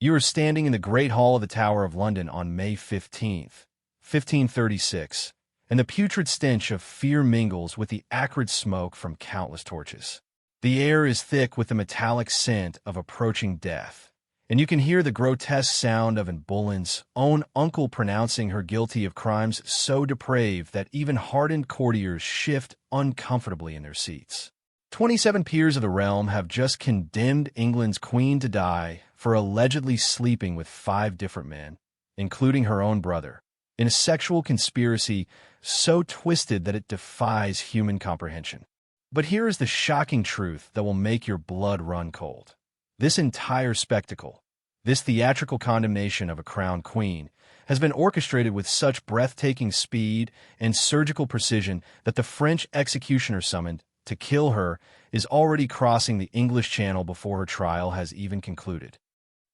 You are standing in the Great Hall of the Tower of London on May 15th, 1536, and the putrid stench of fear mingles with the acrid smoke from countless torches. The air is thick with the metallic scent of approaching death, and you can hear the grotesque sound of Boleyn's own uncle pronouncing her guilty of crimes so depraved that even hardened courtiers shift uncomfortably in their seats. 27 peers of the realm have just condemned England's queen to die for allegedly sleeping with 5 different men, including her own brother, in a sexual conspiracy so twisted that it defies human comprehension. But here is the shocking truth that will make your blood run cold. This entire spectacle, this theatrical condemnation of a crowned queen, has been orchestrated with such breathtaking speed and surgical precision that the French executioner summoned to kill her is already crossing the English Channel before her trial has even concluded.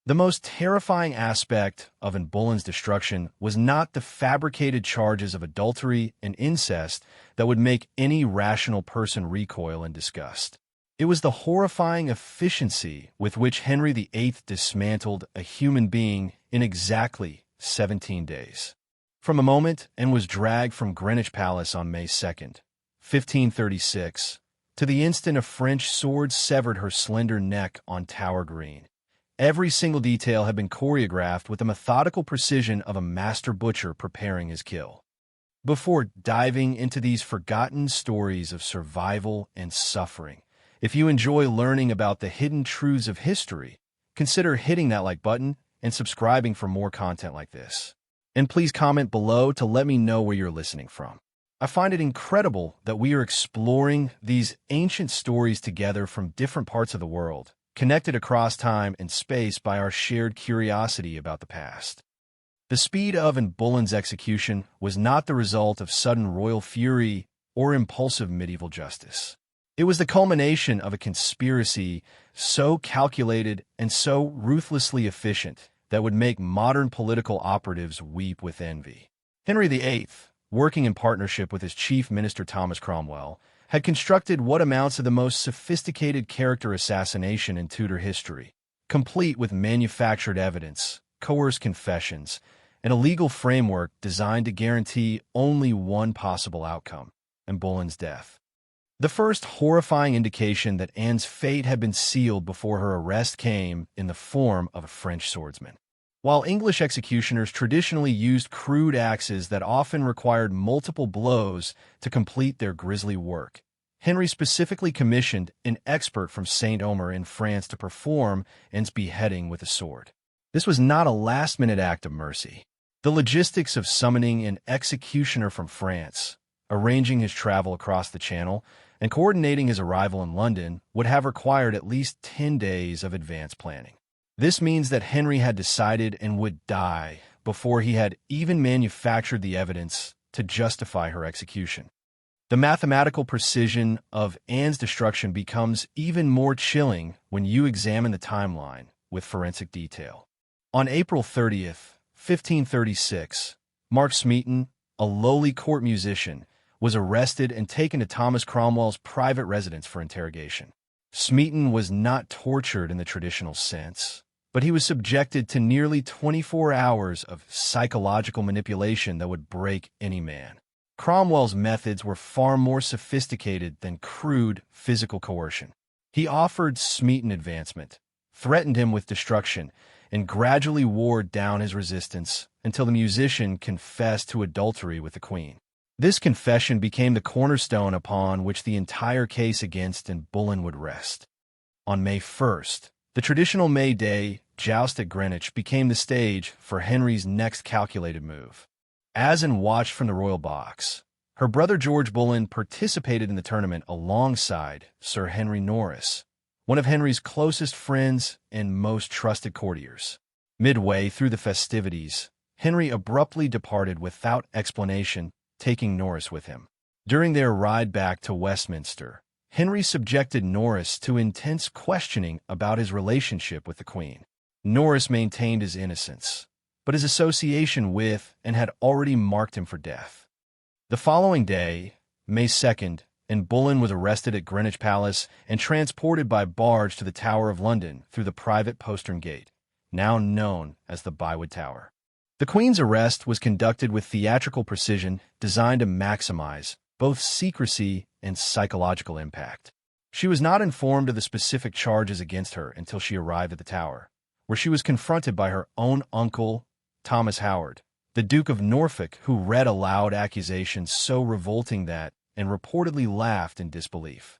The most terrifying aspect of Boleyn's destruction was not the fabricated charges of adultery and incest that would make any rational person recoil in disgust. It was the horrifying efficiency with which Henry VIII dismantled a human being in exactly 17 days. From a moment and was dragged from Greenwich Palace on May 2nd, 1536, to the instant a French sword severed her slender neck on Tower Green. Every single detail had been choreographed with the methodical precision of a master butcher preparing his kill. Before diving into these forgotten stories of survival and suffering, if you enjoy learning about the hidden truths of history, consider hitting that like button and subscribing for more content like this. And please comment below to let me know where you're listening from. I find it incredible that we are exploring these ancient stories together from different parts of the world, connected across time and space by our shared curiosity about the past. The speed of Boleyn's execution was not the result of sudden royal fury or impulsive medieval justice. It was the culmination of a conspiracy so calculated and so ruthlessly efficient that would make modern political operatives weep with envy. Henry VIII, working in partnership with his chief minister Thomas Cromwell, had constructed what amounts to the most sophisticated character assassination in Tudor history, complete with manufactured evidence, coerced confessions, and a legal framework designed to guarantee only one possible outcome: Boleyn's death. The first horrifying indication that Anne's fate had been sealed before her arrest came in the form of a French swordsman. While English executioners traditionally used crude axes that often required multiple blows to complete their grisly work, Henry specifically commissioned an expert from Saint-Omer in France to perform Anne's beheading with a sword. This was not a last-minute act of mercy. The logistics of summoning an executioner from France, arranging his travel across the Channel, and coordinating his arrival in London would have required at least 10 days of advanced planning. This means that Henry had decided and would die before he had even manufactured the evidence to justify her execution. The mathematical precision of Anne's destruction becomes even more chilling when you examine the timeline with forensic detail. On April 30th, 1536, Mark Smeaton, a lowly court musician, was arrested and taken to Thomas Cromwell's private residence for interrogation. Smeaton was not tortured in the traditional sense, but he was subjected to nearly 24 hours of psychological manipulation that would break any man. Cromwell's methods were far more sophisticated than crude physical coercion. He offered Smeaton advancement, threatened him with destruction, and gradually wore down his resistance until the musician confessed to adultery with the queen. This confession became the cornerstone upon which the entire case against Boleyn would rest. On May 1st, the traditional May Day joust at Greenwich became the stage for Henry's next calculated move. As Anne watched from the royal box, her brother George Boleyn participated in the tournament alongside Sir Henry Norris, one of Henry's closest friends and most trusted courtiers. Midway through the festivities, Henry abruptly departed without explanation, taking Norris with him. During their ride back to Westminster, Henry subjected Norris to intense questioning about his relationship with the Queen. Norris maintained his innocence, but his association with and had already marked him for death. The following day, May 2nd, Boleyn was arrested at Greenwich Palace and transported by barge to the Tower of London through the private postern gate, now known as the VIII Tower. The Queen's arrest was conducted with theatrical precision designed to maximize both secrecy and psychological impact. She was not informed of the specific charges against her until she arrived at the Tower, where she was confronted by her own uncle, Thomas Howard, the Duke of Norfolk, who read aloud accusations so revolting that and reportedly laughed in disbelief.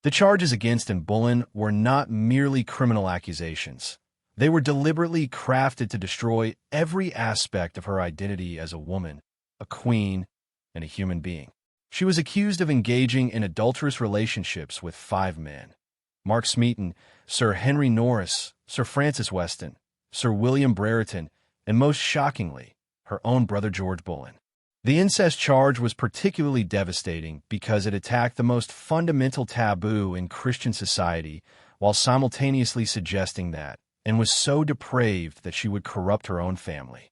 The charges against Boleyn were not merely criminal accusations. They were deliberately crafted to destroy every aspect of her identity as a woman, a queen, and a human being. She was accused of engaging in adulterous relationships with 5 men: Mark Smeaton, Sir Henry Norris, Sir Francis Weston, Sir William Brereton, and most shockingly, her own brother George Boleyn. The incest charge was particularly devastating because it attacked the most fundamental taboo in Christian society while simultaneously suggesting that, and was so depraved that she would corrupt her own family.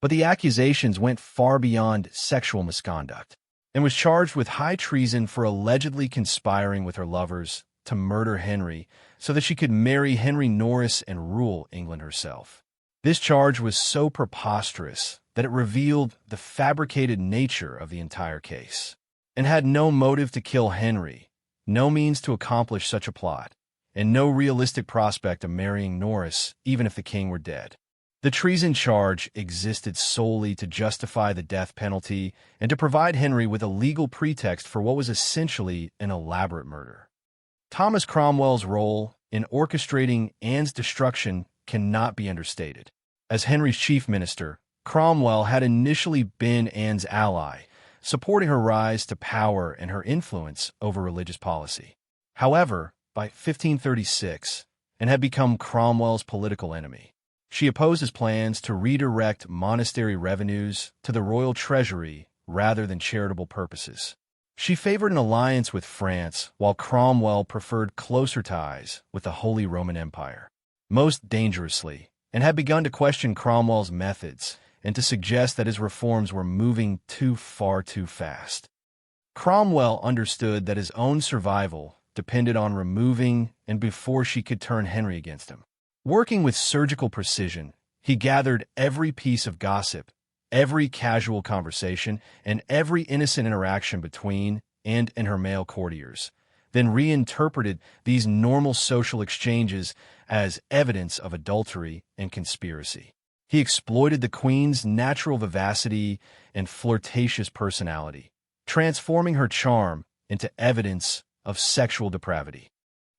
But the accusations went far beyond sexual misconduct, and was charged with high treason for allegedly conspiring with her lovers to murder Henry so that she could marry Henry Norris and rule England herself. This charge was so preposterous that it revealed the fabricated nature of the entire case, and had no motive to kill Henry, no means to accomplish such a plot, and no realistic prospect of marrying Norris even if the king were dead. The treason charge existed solely to justify the death penalty and to provide Henry with a legal pretext for what was essentially an elaborate murder. Thomas Cromwell's role in orchestrating Anne's destruction cannot be understated. As Henry's chief minister, Cromwell had initially been Anne's ally, supporting her rise to power and her influence over religious policy. However, by 1536, Anne had become Cromwell's political enemy. She opposed his plans to redirect monastery revenues to the royal treasury rather than charitable purposes. She favored an alliance with France, while Cromwell preferred closer ties with the Holy Roman Empire. Most dangerously, Anne had begun to question Cromwell's methods and to suggest that his reforms were moving too fast. Cromwell understood that his own survival depended on removing and before she could turn Henry against him. Working with surgical precision, he gathered every piece of gossip, every casual conversation, and every innocent interaction between Anne and her male courtiers, then reinterpreted these normal social exchanges as evidence of adultery and conspiracy. He exploited the Queen's natural vivacity and flirtatious personality, transforming her charm into evidence of sexual depravity.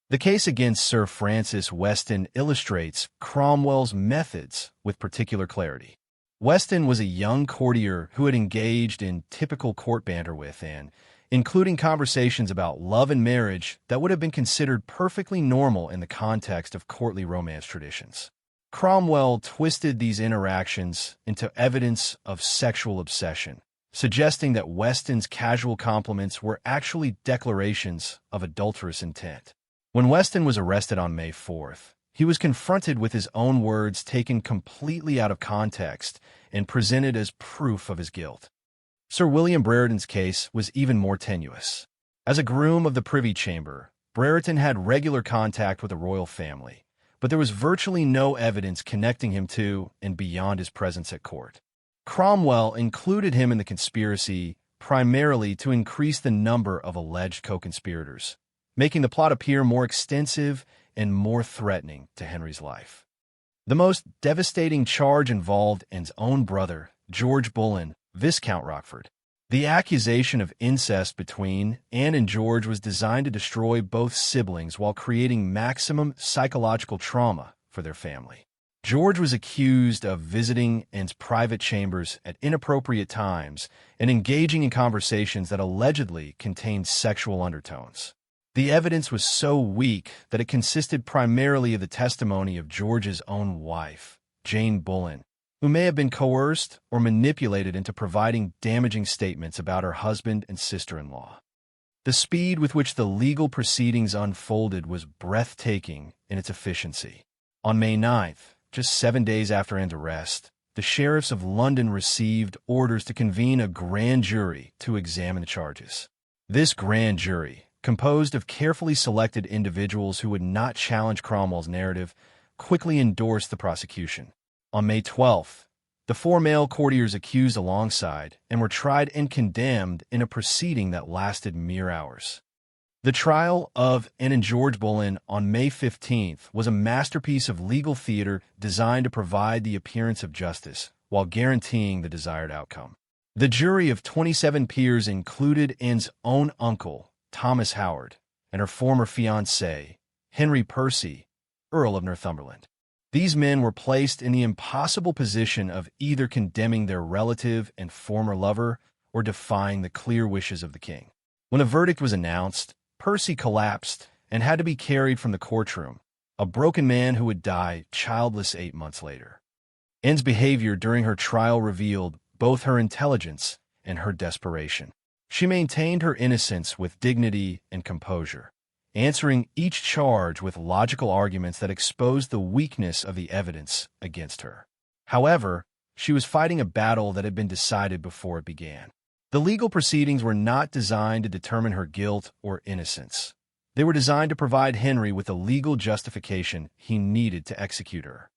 The case against Sir Francis Weston illustrates Cromwell's methods with particular clarity. Weston was a young courtier who had engaged in typical court banter with Anne, including conversations about love and marriage that would have been considered perfectly normal in the context of courtly romance traditions. Cromwell twisted these interactions into evidence of sexual obsession, suggesting that Weston's casual compliments were actually declarations of adulterous intent. When Weston was arrested on May 4th, he was confronted with his own words taken completely out of context and presented as proof of his guilt. Sir William Brereton's case was even more tenuous. As a groom of the Privy Chamber, Brereton had regular contact with the royal family, but there was virtually no evidence connecting him to and beyond his presence at court. Cromwell included him in the conspiracy primarily to increase the number of alleged co-conspirators, making the plot appear more extensive and more threatening to Henry's life. The most devastating charge involved Anne's own brother, George Boleyn, Viscount Rochford. The accusation of incest between Anne and George was designed to destroy both siblings while creating maximum psychological trauma for their family. George was accused of visiting Anne's private chambers at inappropriate times and engaging in conversations that allegedly contained sexual undertones. The evidence was so weak that it consisted primarily of the testimony of George's own wife, Jane Boleyn, who may have been coerced or manipulated into providing damaging statements about her husband and sister-in-law. The speed with which the legal proceedings unfolded was breathtaking in its efficiency. On May 9th, just 7 days after Anne's arrest, the sheriffs of London received orders to convene a grand jury to examine the charges. This grand jury, composed of carefully selected individuals who would not challenge Cromwell's narrative, quickly endorsed the prosecution. On May 12th, the four male courtiers accused alongside and were tried and condemned in a proceeding that lasted mere hours. The trial of Anne and George Boleyn on May 15th was a masterpiece of legal theater designed to provide the appearance of justice while guaranteeing the desired outcome. The jury of 27 peers included Anne's own uncle, Thomas Howard, and her former fiancé, Henry Percy, Earl of Northumberland. These men were placed in the impossible position of either condemning their relative and former lover or defying the clear wishes of the king. When a verdict was announced, Percy collapsed and had to be carried from the courtroom, a broken man who would die childless 8 months later. Anne's behavior during her trial revealed both her intelligence and her desperation. She maintained her innocence with dignity and composure, answering each charge with logical arguments that exposed the weakness of the evidence against her. However, she was fighting a battle that had been decided before it began. The legal proceedings were not designed to determine her guilt or innocence. They were designed to provide Henry with the legal justification he needed to execute her.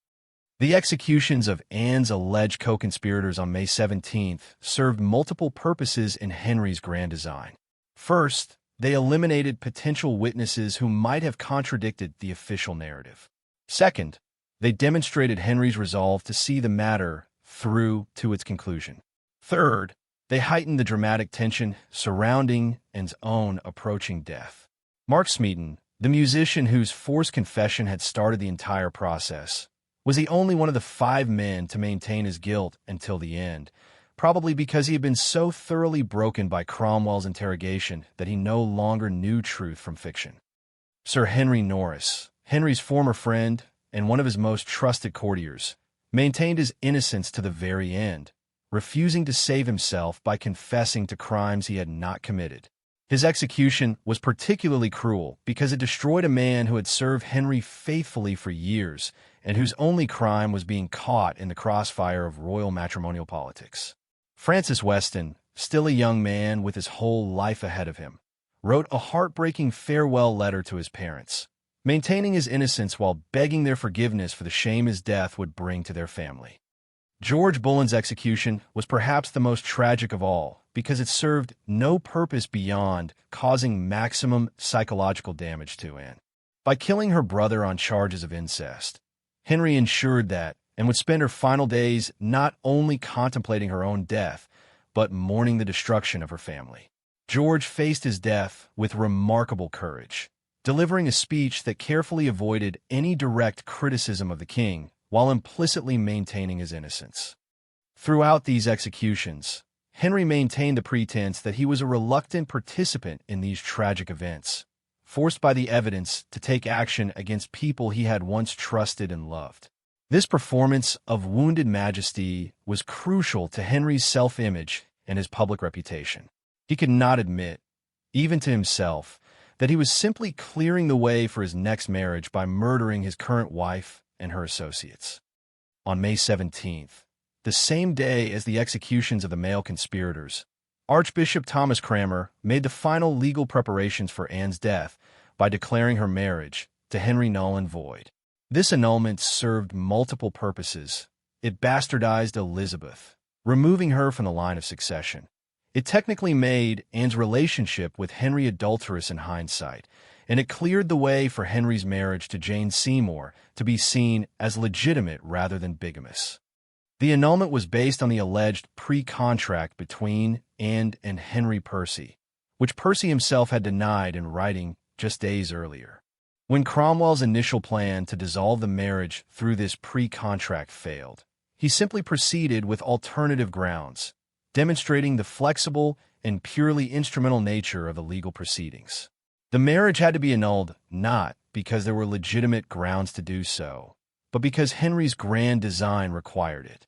The executions of Anne's alleged co-conspirators on May 17th served multiple purposes in Henry's grand design. First, they eliminated potential witnesses who might have contradicted the official narrative. Second, they demonstrated Henry's resolve to see the matter through to its conclusion. Third, they heightened the dramatic tension surrounding Anne's own approaching death. Mark Smeaton, the musician whose forced confession had started the entire process, was the only one of the 5 men to maintain his guilt until the end, probably because he had been so thoroughly broken by Cromwell's interrogation that he no longer knew truth from fiction. Sir Henry Norris, Henry's former friend and one of his most trusted courtiers, maintained his innocence to the very end, refusing to save himself by confessing to crimes he had not committed. His execution was particularly cruel because it destroyed a man who had served Henry faithfully for years and whose only crime was being caught in the crossfire of royal matrimonial politics. Francis Weston, still a young man with his whole life ahead of him, wrote a heartbreaking farewell letter to his parents, maintaining his innocence while begging their forgiveness for the shame his death would bring to their family. George Boleyn's execution was perhaps the most tragic of all because it served no purpose beyond causing maximum psychological damage to Anne. By killing her brother on charges of incest, Henry ensured that Anne would spend her final days not only contemplating her own death, but mourning the destruction of her family. George faced his death with remarkable courage, delivering a speech that carefully avoided any direct criticism of the king while implicitly maintaining his innocence. Throughout these executions, Henry maintained the pretense that he was a reluctant participant in these tragic events, forced by the evidence to take action against people he had once trusted and loved. This performance of wounded majesty was crucial to Henry's self-image and his public reputation. He could not admit, even to himself, that he was simply clearing the way for his next marriage by murdering his current wife and her associates. On May 17th, the same day as the executions of the male conspirators, Archbishop Thomas Cranmer made the final legal preparations for Anne's death by declaring her marriage to Henry null and void. This annulment served multiple purposes. It bastardized Elizabeth, removing her from the line of succession. It technically made Anne's relationship with Henry adulterous in hindsight, and it cleared the way for Henry's marriage to Jane Seymour to be seen as legitimate rather than bigamous. The annulment was based on the alleged pre-contract between Anne and Henry Percy, which Percy himself had denied in writing just days earlier. When Cromwell's initial plan to dissolve the marriage through this pre-contract failed, he simply proceeded with alternative grounds, demonstrating the flexible and purely instrumental nature of the legal proceedings. The marriage had to be annulled not because there were legitimate grounds to do so, but because Henry's grand design required it.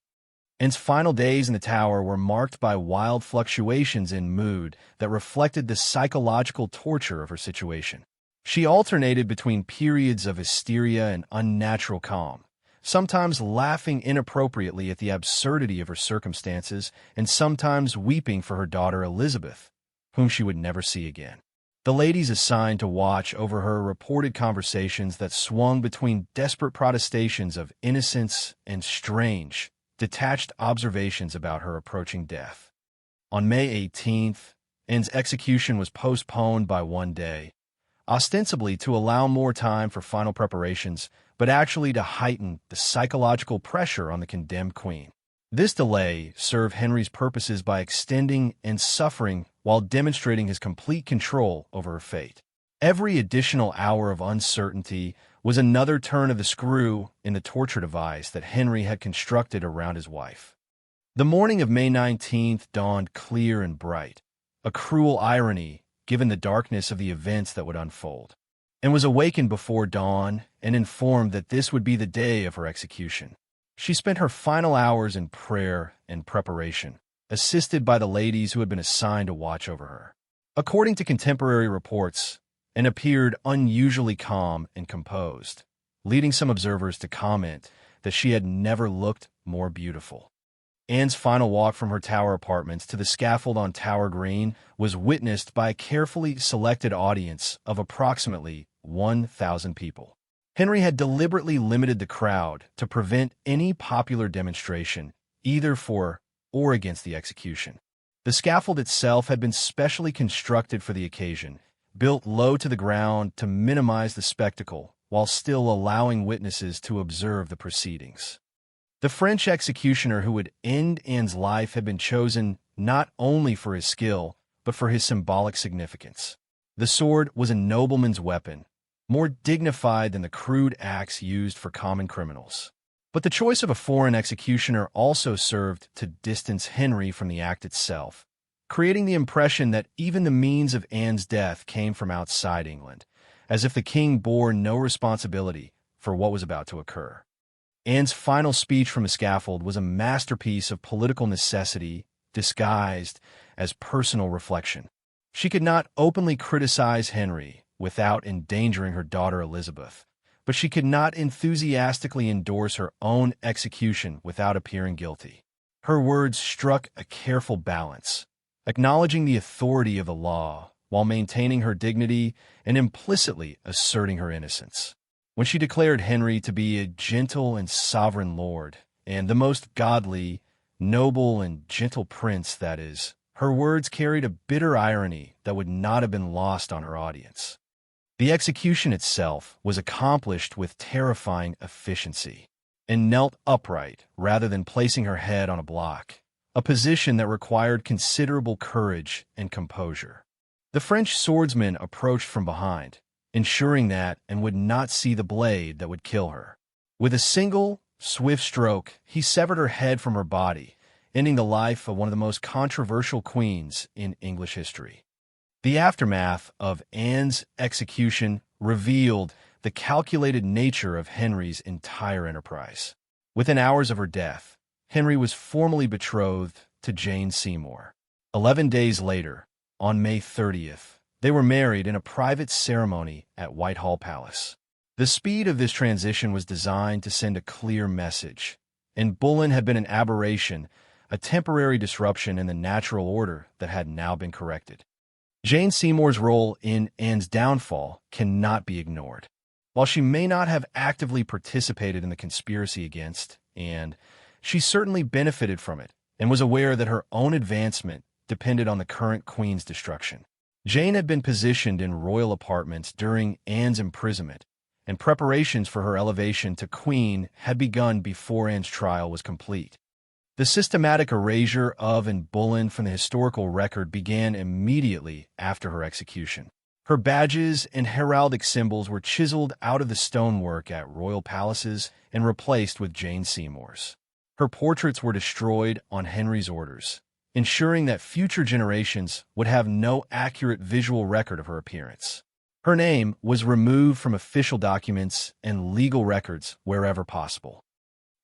Anne's final days in the Tower were marked by wild fluctuations in mood that reflected the psychological torture of her situation. She alternated between periods of hysteria and unnatural calm, sometimes laughing inappropriately at the absurdity of her circumstances and sometimes weeping for her daughter Elizabeth, whom she would never see again. The ladies assigned to watch over her reported conversations that swung between desperate protestations of innocence and strange, detached observations about her approaching death. On May 18th, Anne's execution was postponed by one day, ostensibly to allow more time for final preparations, but actually to heighten the psychological pressure on the condemned queen. This delay served Henry's purposes by extending Anne's suffering while demonstrating his complete control over her fate. Every additional hour of uncertainty was another turn of the screw in the torture device that Henry had constructed around his wife. The morning of May 19th dawned clear and bright, a cruel irony given the darkness of the events that would unfold, and was awakened before dawn and informed that this would be the day of her execution. She spent her final hours in prayer and preparation, assisted by the ladies who had been assigned to watch over her. According to contemporary reports, Anne appeared unusually calm and composed, leading some observers to comment that she had never looked more beautiful. Anne's final walk from her Tower apartments to the scaffold on Tower Green was witnessed by a carefully selected audience of approximately 1,000 people. Henry had deliberately limited the crowd to prevent any popular demonstration, either for or against the execution. The scaffold itself had been specially constructed for the occasion, built low to the ground to minimize the spectacle, while still allowing witnesses to observe the proceedings. The French executioner who would end Anne's life had been chosen not only for his skill, but for his symbolic significance. The sword was a nobleman's weapon, more dignified than the crude axe used for common criminals. But the choice of a foreign executioner also served to distance Henry from the act itself, creating the impression that even the means of Anne's death came from outside England, as if the king bore no responsibility for what was about to occur. Anne's final speech from the scaffold was a masterpiece of political necessity disguised as personal reflection. She could not openly criticize Henry without endangering her daughter Elizabeth, but she could not enthusiastically endorse her own execution without appearing guilty. Her words struck a careful balance, acknowledging the authority of the law while maintaining her dignity and implicitly asserting her innocence. When she declared Henry to be a gentle and sovereign lord, and the most godly, noble, and gentle prince, that is, her words carried a bitter irony that would not have been lost on her audience. The execution itself was accomplished with terrifying efficiency, and knelt upright rather than placing her head on a block, a position that required considerable courage and composure. The French swordsman approached from behind, ensuring that Anne would not see the blade that would kill her. With a single, swift stroke, he severed her head from her body, ending the life of one of the most controversial queens in English history. The aftermath of Anne's execution revealed the calculated nature of Henry's entire enterprise. Within hours of her death, Henry was formally betrothed to Jane Seymour. 11 days later, on May 30th, they were married in a private ceremony at Whitehall Palace. The speed of this transition was designed to send a clear message, and Boleyn had been an aberration, a temporary disruption in the natural order that had now been corrected. Jane Seymour's role in Anne's downfall cannot be ignored. While she may not have actively participated in the conspiracy against Anne, she certainly benefited from it and was aware that her own advancement depended on the current queen's destruction. Jane had been positioned in royal apartments during Anne's imprisonment, and preparations for her elevation to queen had begun before Anne's trial was complete. The systematic erasure of Anne Boleyn from the historical record began immediately after her execution. Her badges and heraldic symbols were chiseled out of the stonework at royal palaces and replaced with Jane Seymour's. Her portraits were destroyed on Henry's orders, ensuring that future generations would have no accurate visual record of her appearance. Her name was removed from official documents and legal records wherever possible.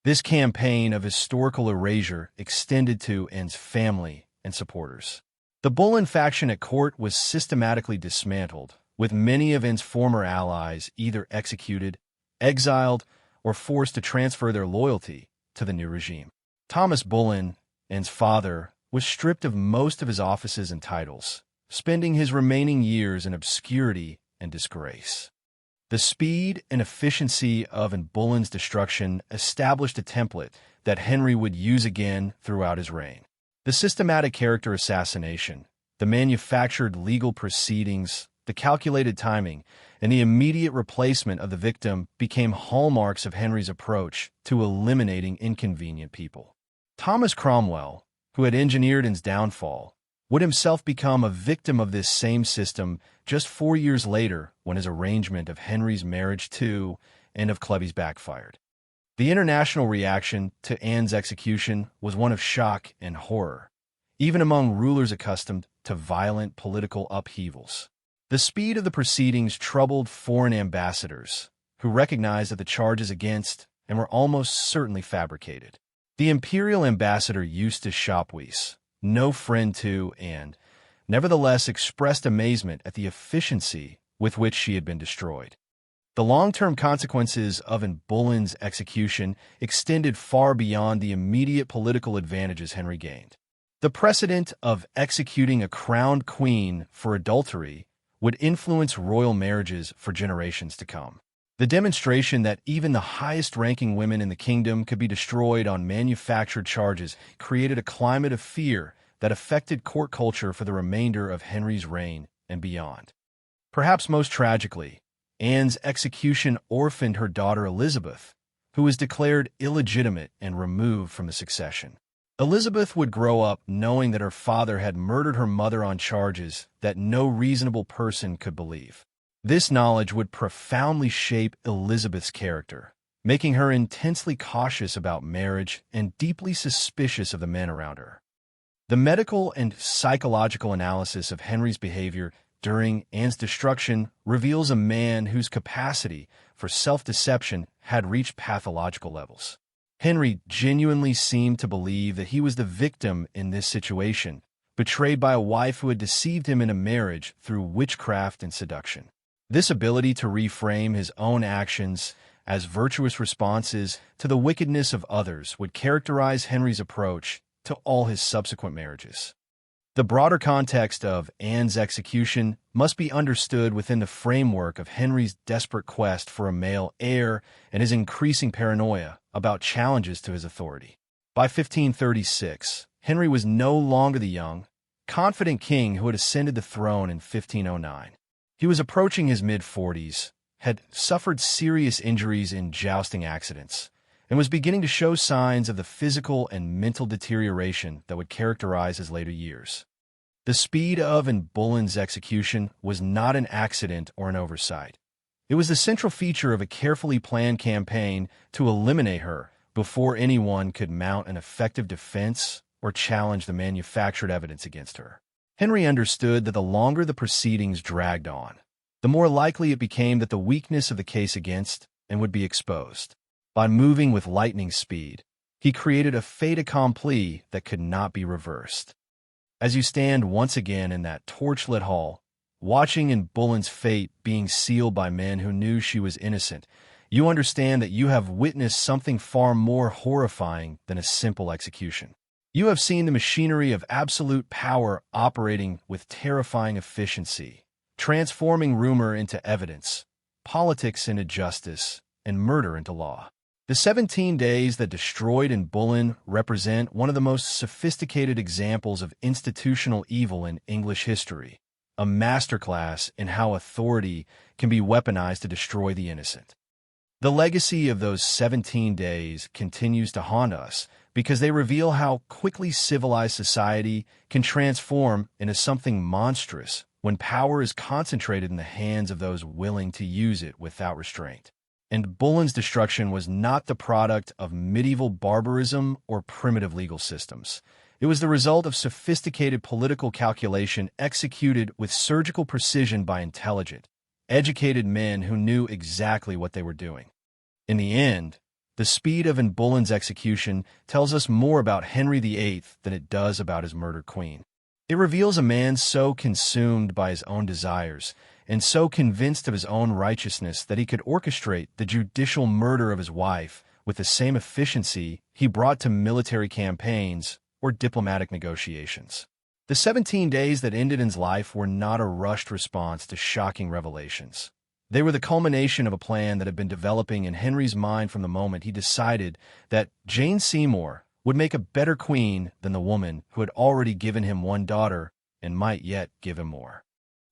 This campaign of historical erasure extended to Anne's family and supporters. The Boleyn faction at court was systematically dismantled, with many of Anne's former allies either executed, exiled, or forced to transfer their loyalty to the new regime. Thomas Boleyn, Anne's father, was stripped of most of his offices and titles, spending his remaining years in obscurity and disgrace. The speed and efficiency of Boleyn's destruction established a template that Henry would use again throughout his reign. The systematic character assassination, the manufactured legal proceedings, the calculated timing, and the immediate replacement of the victim became hallmarks of Henry's approach to eliminating inconvenient people. Thomas Cromwell, who had engineered his downfall, would himself become a victim of this same system just 4 years later when his arrangement of Henry's marriage to and of Clevy's backfired. The international reaction to Anne's execution was one of shock and horror, even among rulers accustomed to violent political upheavals. The speed of the proceedings troubled foreign ambassadors, who recognized that the charges against and were almost certainly fabricated. The imperial ambassador Eustace Shopweis, no friend to Anne, nevertheless expressed amazement at the efficiency with which she had been destroyed. The long-term consequences of Boleyn's execution extended far beyond the immediate political advantages Henry gained. The precedent of executing a crowned queen for adultery would influence royal marriages for generations to come. The demonstration that even the highest-ranking women in the kingdom could be destroyed on manufactured charges created a climate of fear that affected court culture for the remainder of Henry's reign and beyond. Perhaps most tragically, Anne's execution orphaned her daughter Elizabeth, who was declared illegitimate and removed from the succession. Elizabeth would grow up knowing that her father had murdered her mother on charges that no reasonable person could believe. This knowledge would profoundly shape Elizabeth's character, making her intensely cautious about marriage and deeply suspicious of the men around her. The medical and psychological analysis of Henry's behavior during Anne's destruction reveals a man whose capacity for self-deception had reached pathological levels. Henry genuinely seemed to believe that he was the victim in this situation, betrayed by a wife who had deceived him in a marriage through witchcraft and seduction. This ability to reframe his own actions as virtuous responses to the wickedness of others would characterize Henry's approach to all his subsequent marriages. The broader context of Anne's execution must be understood within the framework of Henry's desperate quest for a male heir and his increasing paranoia about challenges to his authority. By 1536, Henry was no longer the young, confident king who had ascended the throne in 1509. He was approaching his mid-40s, had suffered serious injuries in jousting accidents, and was beginning to show signs of the physical and mental deterioration that would characterize his later years. The speed of Boleyn's execution was not an accident or an oversight. It was the central feature of a carefully planned campaign to eliminate her before anyone could mount an effective defense or challenge the manufactured evidence against her. Henry understood that the longer the proceedings dragged on, the more likely it became that the weakness of the case against and would be exposed. By moving with lightning speed, he created a fait accompli that could not be reversed. As you stand once again in that torchlit hall, watching Boleyn's fate being sealed by men who knew she was innocent, you understand that you have witnessed something far more horrifying than a simple execution. You have seen the machinery of absolute power operating with terrifying efficiency, transforming rumor into evidence, politics into justice, and murder into law. The 17 days that destroyed Boleyn represent one of the most sophisticated examples of institutional evil in English history, a masterclass in how authority can be weaponized to destroy the innocent. The legacy of those 17 days continues to haunt us because they reveal how quickly civilized society can transform into something monstrous when power is concentrated in the hands of those willing to use it without restraint. Boleyn's destruction was not the product of medieval barbarism or primitive legal systems. It was the result of sophisticated political calculation executed with surgical precision by intelligent, educated men who knew exactly what they were doing. In the end, the speed of Boleyn's execution tells us more about Henry VIII than it does about his murdered queen. It reveals a man so consumed by his own desires and so convinced of his own righteousness that he could orchestrate the judicial murder of his wife with the same efficiency he brought to military campaigns or diplomatic negotiations. The 17 days that ended his life were not a rushed response to shocking revelations. They were the culmination of a plan that had been developing in Henry's mind from the moment he decided that Jane Seymour would make a better queen than the woman who had already given him one daughter and might yet give him more.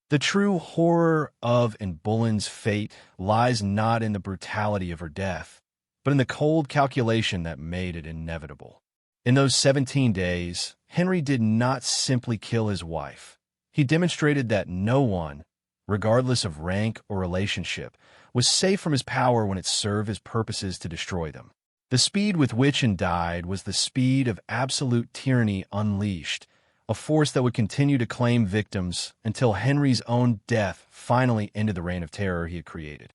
The true horror of Anne Boleyn's fate lies not in the brutality of her death, but in the cold calculation that made it inevitable. In those 17 days, Henry did not simply kill his wife. He demonstrated that no one, regardless of rank or relationship, was safe from his power when it served his purposes to destroy them. The speed with which Anne died was the speed of absolute tyranny unleashed, a force that would continue to claim victims until Henry's own death finally ended the reign of terror he had created.